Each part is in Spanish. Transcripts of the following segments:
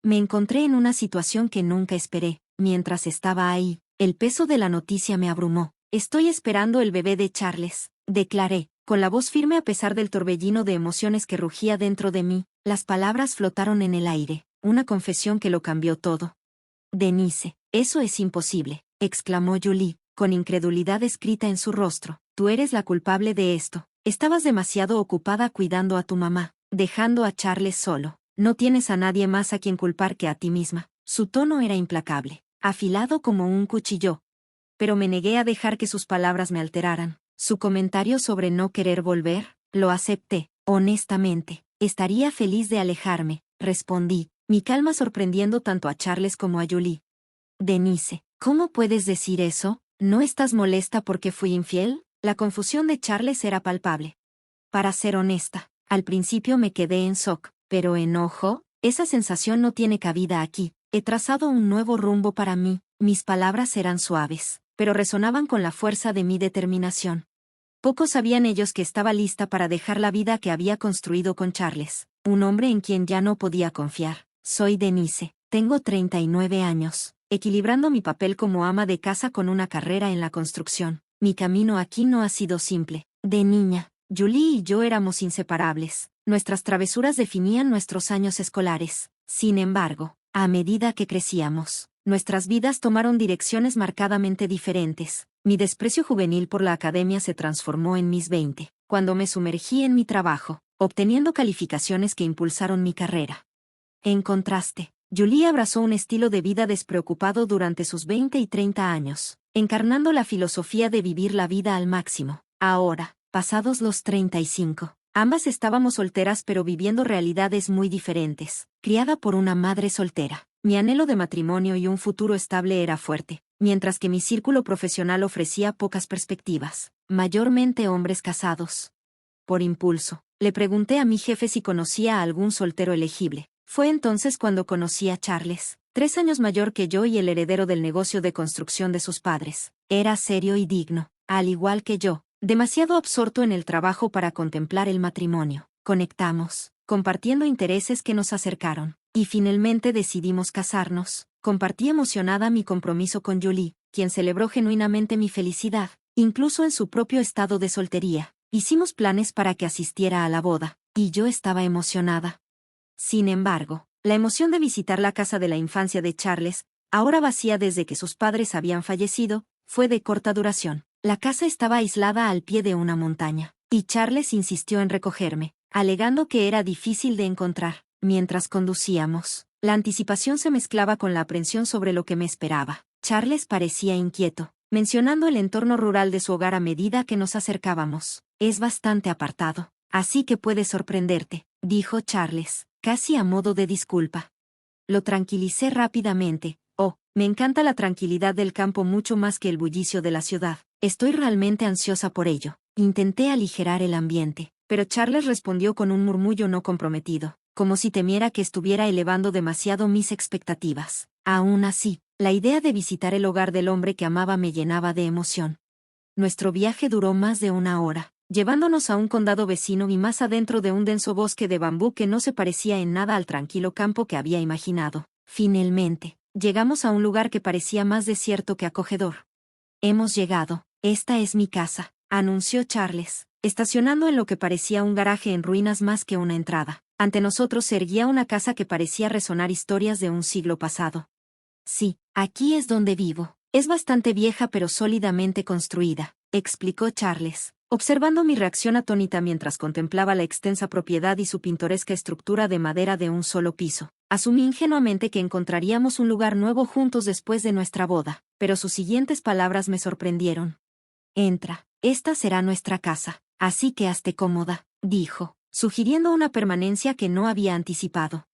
Me encontré en una situación que nunca esperé. Mientras estaba ahí, el peso de la noticia me abrumó. Estoy esperando el bebé de Charles, declaré, con la voz firme a pesar del torbellino de emociones que rugía dentro de mí. Las palabras flotaron en el aire, una confesión que lo cambió todo. Denise, eso es imposible, exclamó Julie, con incredulidad escrita en su rostro. Tú eres la culpable de esto. Estabas demasiado ocupada cuidando a tu mamá, dejando a Charles solo. No tienes a nadie más a quien culpar que a ti misma. Su tono era implacable, afilado como un cuchillo. Pero me negué a dejar que sus palabras me alteraran. Su comentario sobre no querer volver, lo acepté, honestamente. Estaría feliz de alejarme, respondí, mi calma sorprendiendo tanto a Charles como a Julie. Denise, ¿cómo puedes decir eso? ¿No estás molesta porque fui infiel? La confusión de Charles era palpable. Para ser honesta, al principio me quedé en shock, pero enojo, esa sensación no tiene cabida aquí. He trazado un nuevo rumbo para mí. Mis palabras eran suaves, pero resonaban con la fuerza de mi determinación. Pocos sabían ellos que estaba lista para dejar la vida que había construido con Charles, un hombre en quien ya no podía confiar. Soy Denise, tengo 39 años, equilibrando mi papel como ama de casa con una carrera en la construcción. Mi camino aquí no ha sido simple. De niña, Julie y yo éramos inseparables. Nuestras travesuras definían nuestros años escolares. Sin embargo, a medida que crecíamos, nuestras vidas tomaron direcciones marcadamente diferentes. Mi desprecio juvenil por la academia se transformó en mis 20, cuando me sumergí en mi trabajo, obteniendo calificaciones que impulsaron mi carrera. En contraste, Julie abrazó un estilo de vida despreocupado durante sus 20 y 30 años, encarnando la filosofía de vivir la vida al máximo. Ahora, pasados los 35, ambas estábamos solteras pero viviendo realidades muy diferentes. Criada por una madre soltera, mi anhelo de matrimonio y un futuro estable era fuerte, mientras que mi círculo profesional ofrecía pocas perspectivas, mayormente hombres casados. Por impulso, le pregunté a mi jefe si conocía a algún soltero elegible. Fue entonces cuando conocí a Charles, 3 años mayor que yo y el heredero del negocio de construcción de sus padres. Era serio y digno, al igual que yo, demasiado absorto en el trabajo para contemplar el matrimonio. Conectamos, compartiendo intereses que nos acercaron, y finalmente decidimos casarnos. Compartí emocionada mi compromiso con Julie, quien celebró genuinamente mi felicidad, incluso en su propio estado de soltería. Hicimos planes para que asistiera a la boda, y yo estaba emocionada. Sin embargo, la emoción de visitar la casa de la infancia de Charles, ahora vacía desde que sus padres habían fallecido, fue de corta duración. La casa estaba aislada al pie de una montaña, y Charles insistió en recogerme, alegando que era difícil de encontrar. Mientras conducíamos, la anticipación se mezclaba con la aprensión sobre lo que me esperaba. Charles parecía inquieto, mencionando el entorno rural de su hogar a medida que nos acercábamos. Es bastante apartado, así que puede sorprenderte, dijo Charles, casi a modo de disculpa. Lo tranquilicé rápidamente. Oh, me encanta la tranquilidad del campo mucho más que el bullicio de la ciudad. Estoy realmente ansiosa por ello. Intenté aligerar el ambiente, pero Charles respondió con un murmullo no comprometido, como si temiera que estuviera elevando demasiado mis expectativas. Aún así, la idea de visitar el hogar del hombre que amaba me llenaba de emoción. Nuestro viaje duró más de 1 hora, llevándonos a un condado vecino y más adentro de un denso bosque de bambú que no se parecía en nada al tranquilo campo que había imaginado. Finalmente, llegamos a un lugar que parecía más desierto que acogedor. Hemos llegado. Esta es mi casa, anunció Charles, estacionando en lo que parecía un garaje en ruinas más que una entrada. Ante nosotros se erguía una casa que parecía resonar historias de un siglo pasado. Sí, aquí es donde vivo. Es bastante vieja pero sólidamente construida, explicó Charles, observando mi reacción atónita mientras contemplaba la extensa propiedad y su pintoresca estructura de madera de un solo piso. Asumí ingenuamente que encontraríamos un lugar nuevo juntos después de nuestra boda, pero sus siguientes palabras me sorprendieron. Entra, esta será nuestra casa, así que hazte cómoda, dijo, sugiriendo una permanencia que no había anticipado.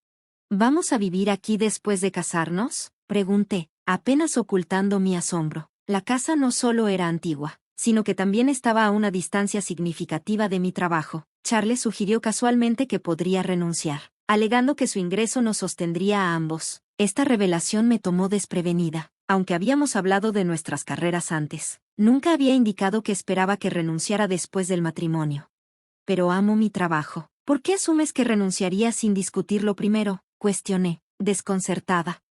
¿Vamos a vivir aquí después de casarnos?, pregunté, apenas ocultando mi asombro. La casa no solo era antigua, sino que también estaba a una distancia significativa de mi trabajo. Charles sugirió casualmente que podría renunciar, alegando que su ingreso nos sostendría a ambos. Esta revelación me tomó desprevenida, aunque habíamos hablado de nuestras carreras antes. Nunca había indicado que esperaba que renunciara después del matrimonio. Pero amo mi trabajo. ¿Por qué asumes que renunciaría sin discutirlo primero?, cuestioné. desconcertada.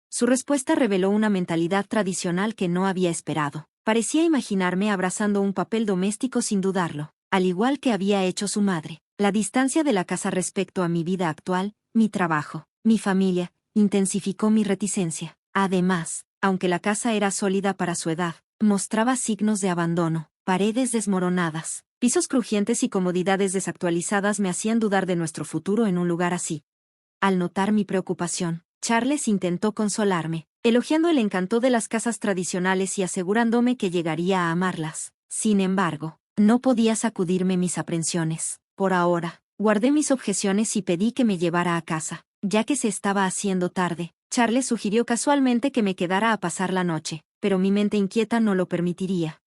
Su respuesta reveló una mentalidad tradicional que no había esperado. Parecía imaginarme abrazando un papel doméstico sin dudarlo, al igual que había hecho su madre. La distancia de la casa respecto a mi vida actual, mi trabajo, mi familia, intensificó mi reticencia. Además, aunque la casa era sólida para su edad, mostraba signos de abandono, paredes desmoronadas, pisos crujientes y comodidades desactualizadas me hacían dudar de nuestro futuro en un lugar así. Al notar mi preocupación, Charles intentó consolarme, elogiando el encanto de las casas tradicionales y asegurándome que llegaría a amarlas. Sin embargo, no podía sacudirme mis aprensiones. Por ahora, guardé mis objeciones y pedí que me llevara a casa, ya que se estaba haciendo tarde. Charles sugirió casualmente que me quedara a pasar la noche, pero mi mente inquieta no lo permitiría.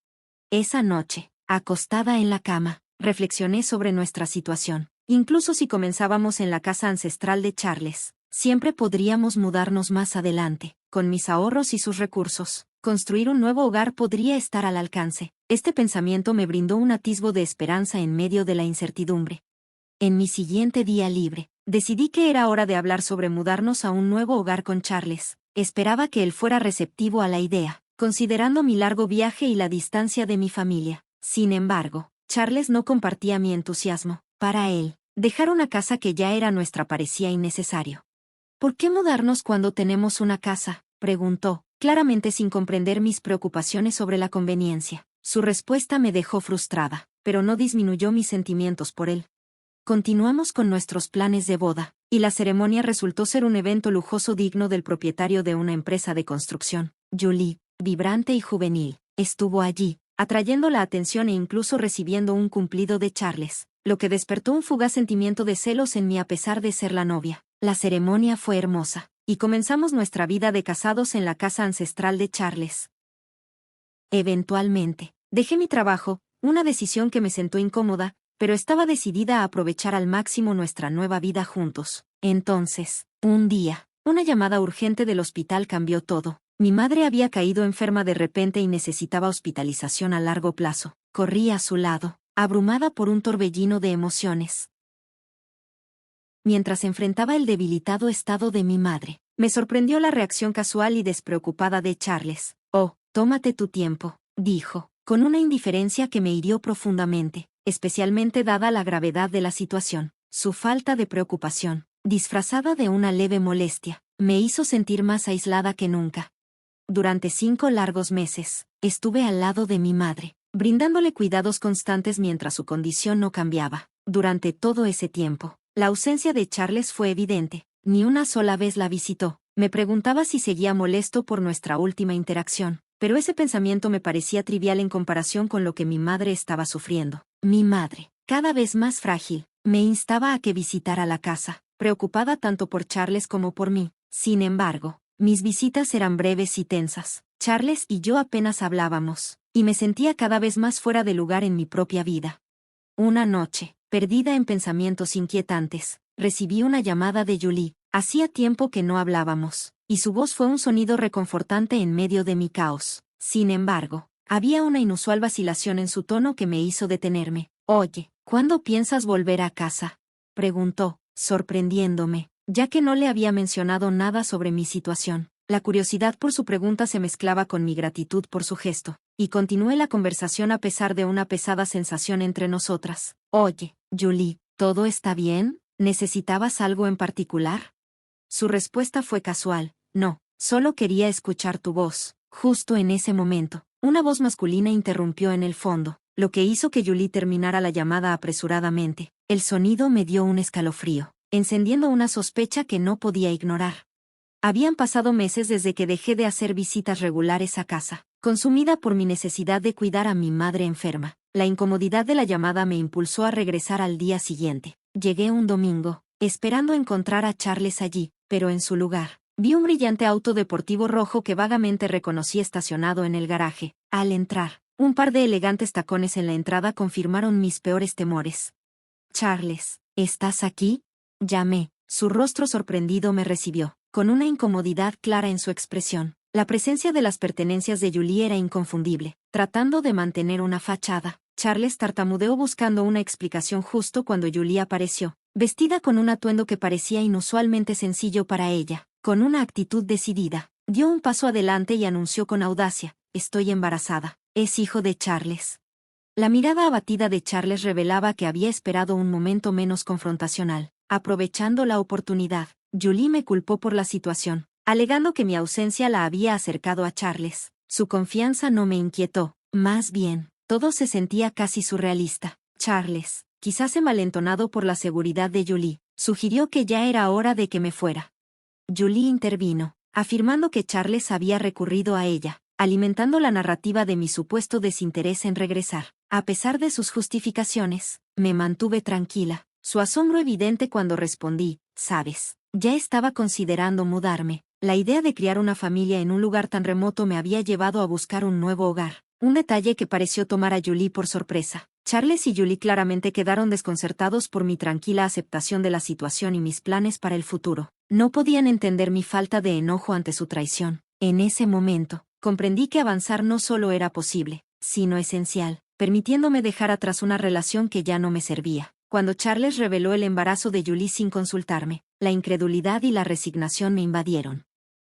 Esa noche, acostada en la cama, reflexioné sobre nuestra situación. Incluso si comenzábamos en la casa ancestral de Charles, siempre podríamos mudarnos más adelante. Con mis ahorros y sus recursos, construir un nuevo hogar podría estar al alcance. Este pensamiento me brindó un atisbo de esperanza en medio de la incertidumbre. En mi siguiente día libre, decidí que era hora de hablar sobre mudarnos a un nuevo hogar con Charles. Esperaba que él fuera receptivo a la idea, considerando mi largo viaje y la distancia de mi familia. Sin embargo, Charles no compartía mi entusiasmo. Para él, dejar una casa que ya era nuestra parecía innecesario. ¿Por qué mudarnos cuando tenemos una casa?, preguntó, claramente sin comprender mis preocupaciones sobre la conveniencia. Su respuesta me dejó frustrada, pero no disminuyó mis sentimientos por él. Continuamos con nuestros planes de boda, y la ceremonia resultó ser un evento lujoso digno del propietario de una empresa de construcción. Julie, vibrante y juvenil, estuvo allí, atrayendo la atención e incluso recibiendo un cumplido de Charles, lo que despertó un fugaz sentimiento de celos en mí a pesar de ser la novia. La ceremonia fue hermosa, y comenzamos nuestra vida de casados en la casa ancestral de Charles. Eventualmente, dejé mi trabajo, una decisión que me sentó incómoda, pero estaba decidida a aprovechar al máximo nuestra nueva vida juntos. Entonces, un día, una llamada urgente del hospital cambió todo. Mi madre había caído enferma de repente y necesitaba hospitalización a largo plazo. Corrí a su lado, abrumada por un torbellino de emociones. Mientras enfrentaba el debilitado estado de mi madre, me sorprendió la reacción casual y despreocupada de Charles. «Oh, tómate tu tiempo», dijo, con una indiferencia que me hirió profundamente, especialmente dada la gravedad de la situación. Su falta de preocupación, disfrazada de una leve molestia, me hizo sentir más aislada que nunca. Durante 5 largos meses, estuve al lado de mi madre, brindándole cuidados constantes mientras su condición no cambiaba. Durante todo ese tiempo, la ausencia de Charles fue evidente. Ni una sola vez la visitó. Me preguntaba si seguía molesto por nuestra última interacción, pero ese pensamiento me parecía trivial en comparación con lo que mi madre estaba sufriendo. Mi madre, cada vez más frágil, me instaba a que visitara la casa, preocupada tanto por Charles como por mí. Sin embargo, mis visitas eran breves y tensas. Charles y yo apenas hablábamos, y me sentía cada vez más fuera de lugar en mi propia vida. Una noche, perdida en pensamientos inquietantes, recibí una llamada de Julie. Hacía tiempo que no hablábamos, y su voz fue un sonido reconfortante en medio de mi caos. Sin embargo, había una inusual vacilación en su tono que me hizo detenerme. «Oye, ¿cuándo piensas volver a casa?», preguntó, sorprendiéndome, ya que no le había mencionado nada sobre mi situación. La curiosidad por su pregunta se mezclaba con mi gratitud por su gesto, y continué la conversación a pesar de una pesada sensación entre nosotras. «Oye, Julie, ¿todo está bien? ¿Necesitabas algo en particular?». Su respuesta fue casual: «No, solo quería escuchar tu voz». Justo en ese momento, una voz masculina interrumpió en el fondo, lo que hizo que Julie terminara la llamada apresuradamente. El sonido me dio un escalofrío, encendiendo una sospecha que no podía ignorar. Habían pasado meses desde que dejé de hacer visitas regulares a casa, consumida por mi necesidad de cuidar a mi madre enferma. La incomodidad de la llamada me impulsó a regresar al día siguiente. Llegué un domingo, esperando encontrar a Charles allí, pero en su lugar, vi un brillante auto deportivo rojo que vagamente reconocí estacionado en el garaje. Al entrar, un par de elegantes tacones en la entrada confirmaron mis peores temores. «Charles, ¿estás aquí?», llamé. Su rostro sorprendido me recibió, con una incomodidad clara en su expresión. La presencia de las pertenencias de Julie era inconfundible. Tratando de mantener una fachada, Charles tartamudeó buscando una explicación justo cuando Julie apareció, vestida con un atuendo que parecía inusualmente sencillo para ella. con una actitud decidida. Dio un paso adelante y anunció con audacia: estoy embarazada. Es hijo de Charles. La mirada abatida de Charles revelaba que había esperado un momento menos confrontacional. Aprovechando la oportunidad, Julie me culpó por la situación, alegando que mi ausencia la había acercado a Charles. Su confianza no me inquietó, más bien, todo se sentía casi surrealista. Charles, quizás envalentonado por la seguridad de Julie, sugirió que ya era hora de que me fuera. Julie intervino, afirmando que Charles había recurrido a ella, alimentando la narrativa de mi supuesto desinterés en regresar. A pesar de sus justificaciones, me mantuve tranquila, su asombro evidente cuando respondí: sabes, ya estaba considerando mudarme. La idea de criar una familia en un lugar tan remoto me había llevado a buscar un nuevo hogar, un detalle que pareció tomar a Julie por sorpresa. Charles y Julie claramente quedaron desconcertados por mi tranquila aceptación de la situación y mis planes para el futuro. No podían entender mi falta de enojo ante su traición. En ese momento, comprendí que avanzar no solo era posible, sino esencial, permitiéndome dejar atrás una relación que ya no me servía. Cuando Charles reveló el embarazo de Julie sin consultarme, la incredulidad y la resignación me invadieron.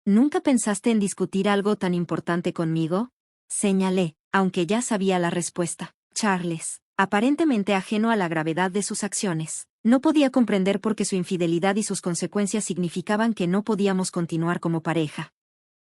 ¿Nunca pensaste en discutir algo tan importante conmigo?, señalé, aunque ya sabía la respuesta. Charles, aparentemente ajeno a la gravedad de sus acciones, no podía comprender por qué su infidelidad y sus consecuencias significaban que no podíamos continuar como pareja.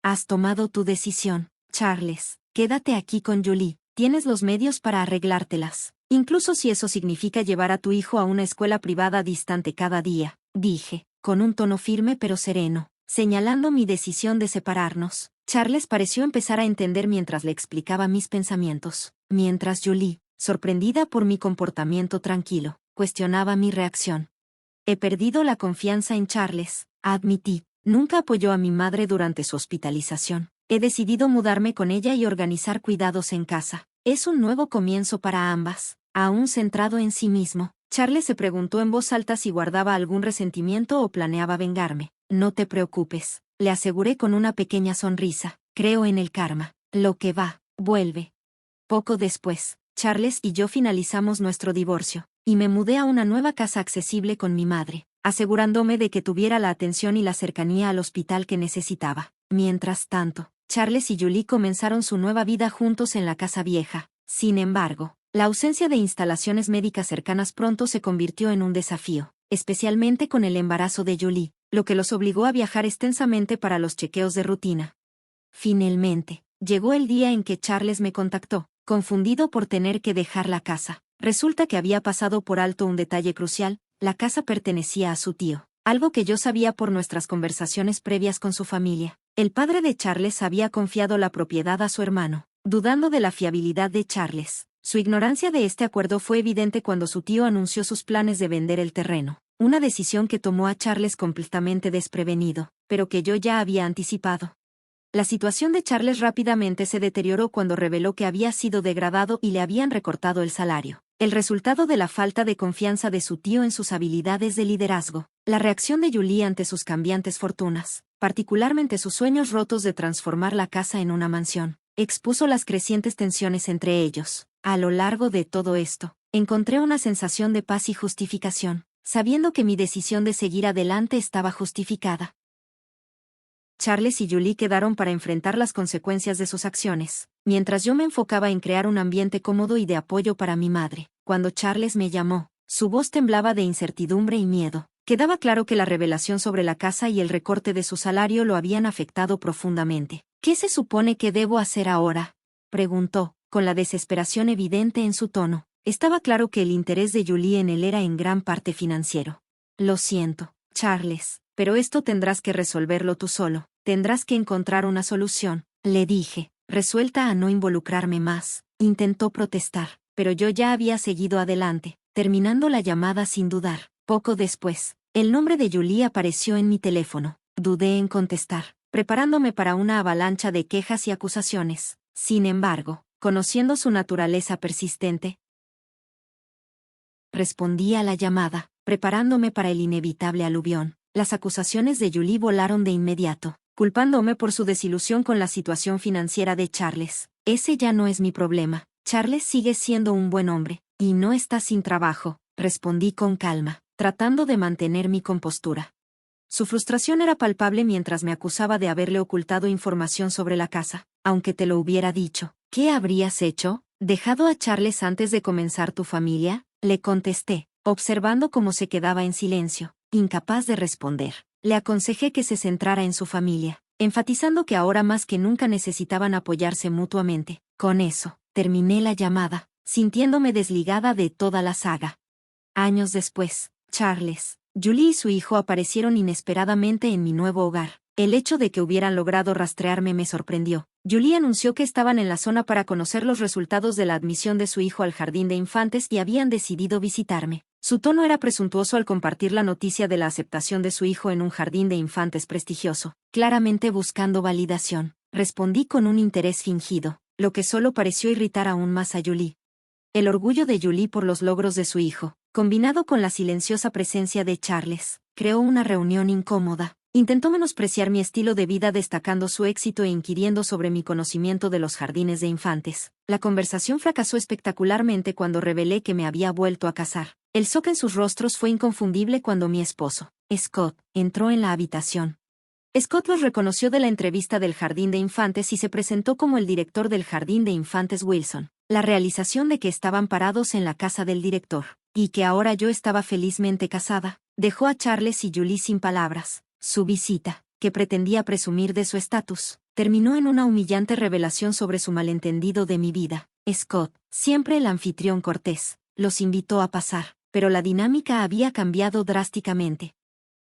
Has tomado tu decisión, Charles. Quédate aquí con Julie. Tienes los medios para arreglártelas, incluso si eso significa llevar a tu hijo a una escuela privada distante cada día, dije, con un tono firme pero sereno, señalando mi decisión de separarnos. Charles pareció empezar a entender mientras le explicaba mis pensamientos, mientras Julie, sorprendida por mi comportamiento tranquilo, cuestionaba mi reacción. He perdido la confianza en Charles, admití. Nunca apoyó a mi madre durante su hospitalización. He decidido mudarme con ella y organizar cuidados en casa. Es un nuevo comienzo para ambas. Aún centrado en sí mismo, Charles se preguntó en voz alta si guardaba algún resentimiento o planeaba vengarme. No te preocupes, le aseguré con una pequeña sonrisa. Creo en el karma. Lo que va, vuelve. Poco después, Charles y yo finalizamos nuestro divorcio, y me mudé a una nueva casa accesible con mi madre, asegurándome de que tuviera la atención y la cercanía al hospital que necesitaba. Mientras tanto, Charles y Julie comenzaron su nueva vida juntos en la casa vieja. Sin embargo, la ausencia de instalaciones médicas cercanas pronto se convirtió en un desafío, especialmente con el embarazo de Julie, lo que los obligó a viajar extensamente para los chequeos de rutina. Finalmente, llegó el día en que Charles me contactó, confundido por tener que dejar la casa. Resulta que había pasado por alto un detalle crucial: la casa pertenecía a su tío, algo que yo sabía por nuestras conversaciones previas con su familia. El padre de Charles había confiado la propiedad a su hermano, dudando de la fiabilidad de Charles. Su ignorancia de este acuerdo fue evidente cuando su tío anunció sus planes de vender el terreno, una decisión que tomó a Charles completamente desprevenido, pero que yo ya había anticipado. La situación de Charles rápidamente se deterioró cuando reveló que había sido degradado y le habían recortado el salario, el resultado de la falta de confianza de su tío en sus habilidades de liderazgo. La reacción de Julie ante sus cambiantes fortunas, particularmente sus sueños rotos de transformar la casa en una mansión, expuso las crecientes tensiones entre ellos. A lo largo de todo esto, encontré una sensación de paz y justificación, sabiendo que mi decisión de seguir adelante estaba justificada. Charles y Julie quedaron para enfrentar las consecuencias de sus acciones, mientras yo me enfocaba en crear un ambiente cómodo y de apoyo para mi madre. Cuando Charles me llamó, su voz temblaba de incertidumbre y miedo. Quedaba claro que la revelación sobre la casa y el recorte de su salario lo habían afectado profundamente. ¿Qué se supone que debo hacer ahora?, preguntó, con la desesperación evidente en su tono. Estaba claro que el interés de Julie en él era en gran parte financiero. Lo siento, Charles, pero esto tendrás que resolverlo tú solo. Tendrás que encontrar una solución, le dije, resuelta a no involucrarme más. Intentó protestar, pero yo ya había seguido adelante, terminando la llamada sin dudar. Poco después, el nombre de Julie apareció en mi teléfono. Dudé en contestar, preparándome para una avalancha de quejas y acusaciones. Sin embargo, conociendo su naturaleza persistente, respondí a la llamada, preparándome para el inevitable aluvión. Las acusaciones de Julie volaron de inmediato, culpándome por su desilusión con la situación financiera de Charles. Ese ya no es mi problema. Charles sigue siendo un buen hombre, y no está sin trabajo, respondí con calma, tratando de mantener mi compostura. Su frustración era palpable mientras me acusaba de haberle ocultado información sobre la casa. Aunque te lo hubiera dicho. ¿Qué habrías hecho? ¿Dejado a Charles antes de comenzar tu familia? Le contesté, observando cómo se quedaba en silencio, incapaz de responder. Le aconsejé que se centrara en su familia, enfatizando que ahora más que nunca necesitaban apoyarse mutuamente. Con eso, terminé la llamada, sintiéndome desligada de toda la saga. Años después, Charles, Julie y su hijo aparecieron inesperadamente en mi nuevo hogar. El hecho de que hubieran logrado rastrearme me sorprendió. Julie anunció que estaban en la zona para conocer los resultados de la admisión de su hijo al jardín de infantes y habían decidido visitarme. Su tono era presuntuoso al compartir la noticia de la aceptación de su hijo en un jardín de infantes prestigioso, claramente buscando validación. Respondí con un interés fingido, lo que solo pareció irritar aún más a Julie. El orgullo de Julie por los logros de su hijo, combinado con la silenciosa presencia de Charles, creó una reunión incómoda. Intentó menospreciar mi estilo de vida destacando su éxito e inquiriendo sobre mi conocimiento de los jardines de infantes. La conversación fracasó espectacularmente cuando revelé que me había vuelto a casar. El shock en sus rostros fue inconfundible cuando mi esposo, Scott, entró en la habitación. Scott los reconoció de la entrevista del jardín de infantes y se presentó como el director del jardín de infantes Wilson. La realización de que estaban parados en la casa del director, y que ahora yo estaba felizmente casada, dejó a Charles y Julie sin palabras. Su visita, que pretendía presumir de su estatus, terminó en una humillante revelación sobre su malentendido de mi vida. Scott, siempre el anfitrión cortés, los invitó a pasar, pero la dinámica había cambiado drásticamente.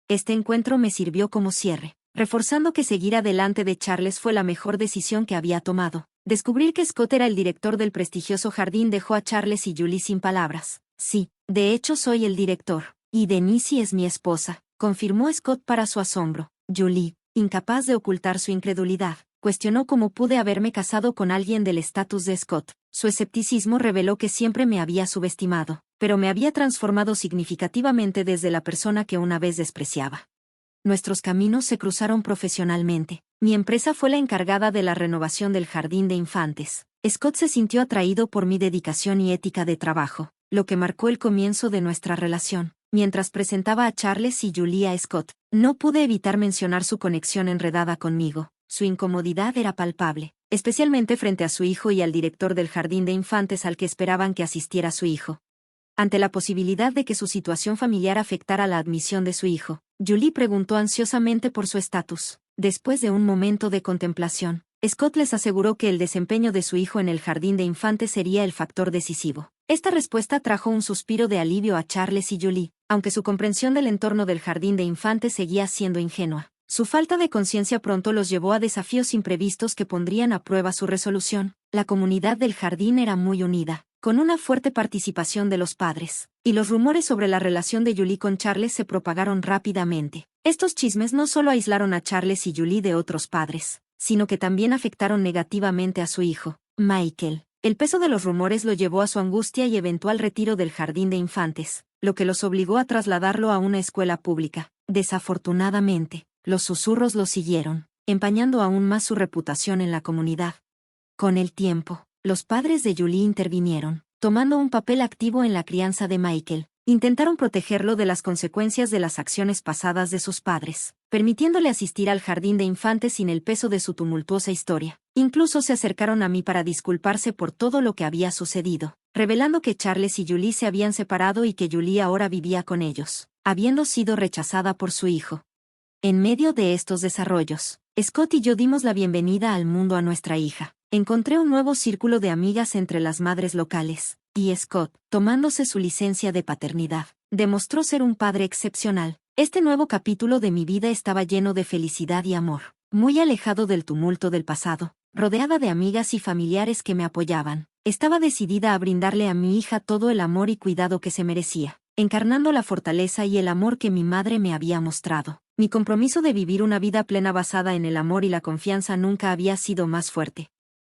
Este encuentro me sirvió como cierre, reforzando que seguir adelante de Charles fue la mejor decisión que había tomado. Descubrir que Scott era el director del prestigioso jardín dejó a Charles y Julie sin palabras. Sí, de hecho soy el director, y Denise es mi esposa, confirmó Scott para su asombro. Julie, incapaz de ocultar su incredulidad, cuestionó cómo pude haberme casado con alguien del estatus de Scott. Su escepticismo reveló que siempre me había subestimado, pero me había transformado significativamente desde la persona que una vez despreciaba. Nuestros caminos se cruzaron profesionalmente. Mi empresa fue la encargada de la renovación del jardín de infantes. Scott se sintió atraído por mi dedicación y ética de trabajo, lo que marcó el comienzo de nuestra relación. Mientras presentaba a Charles y Julie a Scott, no pude evitar mencionar su conexión enredada conmigo. Su incomodidad era palpable, especialmente frente a su hijo y al director del jardín de infantes al que esperaban que asistiera su hijo. Ante la posibilidad de que su situación familiar afectara la admisión de su hijo, Julie preguntó ansiosamente por su estatus. Después de un momento de contemplación, Scott les aseguró que el desempeño de su hijo en el jardín de infantes sería el factor decisivo. Esta respuesta trajo un suspiro de alivio a Charles y Julie, aunque su comprensión del entorno del jardín de infantes seguía siendo ingenua. Su falta de conciencia pronto los llevó a desafíos imprevistos que pondrían a prueba su resolución. La comunidad del jardín era muy unida, con una fuerte participación de los padres, y los rumores sobre la relación de Julie con Charles se propagaron rápidamente. Estos chismes no solo aislaron a Charles y Julie de otros padres, sino que también afectaron negativamente a su hijo, Michael. El peso de los rumores lo llevó a su angustia y eventual retiro del jardín de infantes, lo que los obligó a trasladarlo a una escuela pública. Desafortunadamente, los susurros lo siguieron, empañando aún más su reputación en la comunidad. Con el tiempo, los padres de Julie intervinieron, tomando un papel activo en la crianza de Michael. Intentaron protegerlo de las consecuencias de las acciones pasadas de sus padres, permitiéndole asistir al jardín de infantes sin el peso de su tumultuosa historia. Incluso se acercaron a mí para disculparse por todo lo que había sucedido, revelando que Charles y Julie se habían separado y que Julie ahora vivía con ellos, habiendo sido rechazada por su hijo. En medio de estos desarrollos, Scott y yo dimos la bienvenida al mundo a nuestra hija. Encontré un nuevo círculo de amigas entre las madres locales, y Scott, tomándose su licencia de paternidad, demostró ser un padre excepcional. Este nuevo capítulo de mi vida estaba lleno de felicidad y amor, muy alejado del tumulto del pasado, rodeada de amigas y familiares que me apoyaban. Estaba decidida a brindarle a mi hija todo el amor y cuidado que se merecía, encarnando la fortaleza y el amor que mi madre me había mostrado. Mi compromiso de vivir una vida plena basada en el amor y la confianza nunca había sido más fuerte.